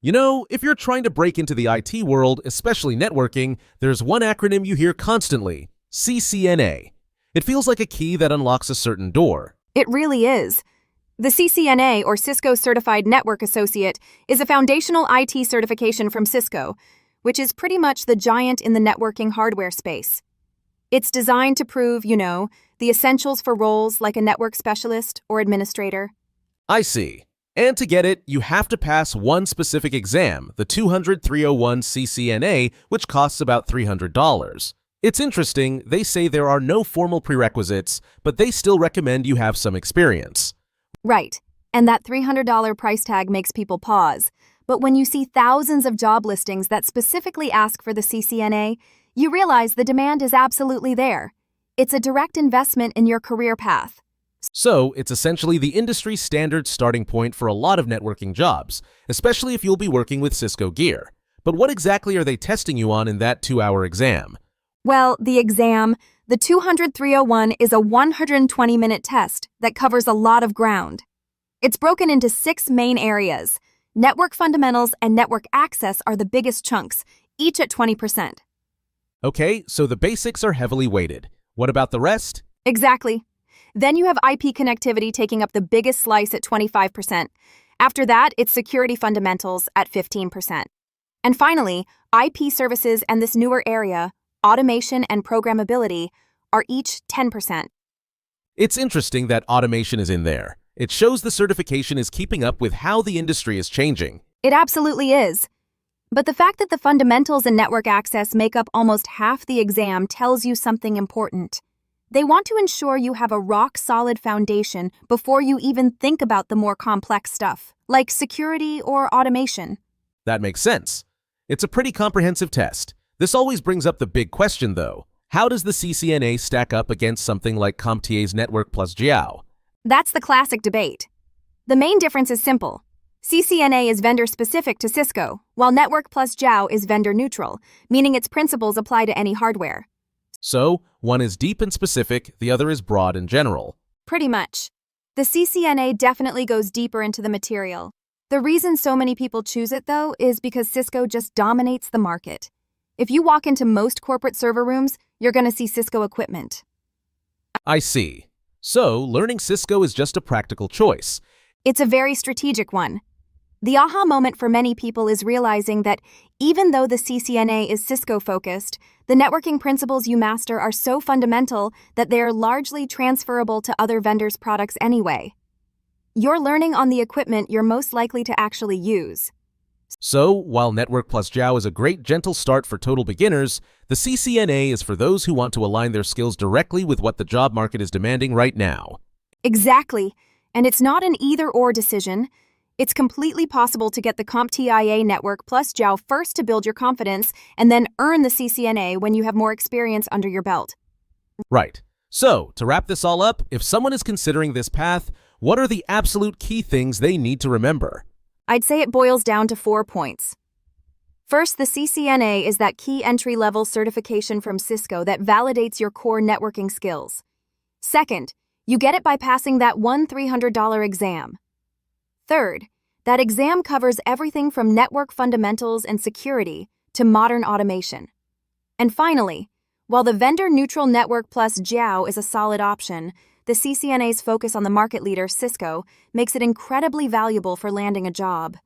If you're trying to break into the IT world, especially networking, there's one acronym you hear constantly: CCNA. It feels like a key that unlocks a certain door. It really is. The CCNA, or Cisco Certified Network Associate, is a foundational IT certification from Cisco, which is pretty much the giant in the networking hardware space. It's designed to prove, the essentials for roles like a network specialist or administrator. I see. And to get it, you have to pass one specific exam, the 200-301 CCNA, which costs about $300. It's interesting, they say there are no formal prerequisites, but they still recommend you have some experience. Right, and that $300 price tag makes people pause. But when you see thousands of job listings that specifically ask for the CCNA, you realize the demand is absolutely there. It's a direct investment in your career path. So, it's essentially the industry standard starting point for a lot of networking jobs, especially if you'll be working with Cisco gear. But what exactly are they testing you on in that 2-hour exam? Well, the exam, the 200-301, is a 120-minute test that covers a lot of ground. It's broken into 6 main areas. Network fundamentals and network access are the biggest chunks, each at 20%. Okay, so the basics are heavily weighted. What about the rest? Exactly. Then you have IP connectivity taking up the biggest slice at 25%. After that, it's security fundamentals at 15%. And finally, IP services and this newer area, automation and programmability, are each 10%. It's interesting that automation is in there. It shows the certification is keeping up with how the industry is changing. It absolutely is. But the fact that the fundamentals and network access make up almost half the exam tells you something important. They want to ensure you have a rock-solid foundation before you even think about the more complex stuff, like security or automation. That makes sense. It's a pretty comprehensive test. This always brings up the big question, though. How does the CCNA stack up against something like CompTIA's Network plus Jiao? That's the classic debate. The main difference is simple. CCNA is vendor-specific to Cisco, while Network plus Jiao is vendor-neutral, meaning its principles apply to any hardware. So, one is deep and specific, the other is broad and general. Pretty much. The CCNA definitely goes deeper into the material. The reason so many people choose it, though, is because Cisco just dominates the market. If you walk into most corporate server rooms, you're going to see Cisco equipment. I see. So, learning Cisco is just a practical choice. It's a very strategic one. The aha moment for many people is realizing that even though the CCNA is Cisco-focused, the networking principles you master are so fundamental that they are largely transferable to other vendors' products anyway. You're learning on the equipment you're most likely to actually use. So, while Network plus Jiao is a great gentle start for total beginners, the CCNA is for those who want to align their skills directly with what the job market is demanding right now. Exactly. And it's not an either-or decision. It's completely possible to get the CompTIA Network plus Jiao first to build your confidence and then earn the CCNA when you have more experience under your belt. Right. So, to wrap this all up, if someone is considering this path, what are the absolute key things they need to remember? I'd say it boils down to 4 points. First, the CCNA is that key entry-level certification from Cisco that validates your core networking skills. Second, you get it by passing that one $300 exam. Third, that exam covers everything from network fundamentals and security to modern automation. And finally, while the vendor-neutral Network plus Jiao is a solid option, the CCNA's focus on the market leader, Cisco, makes it incredibly valuable for landing a job.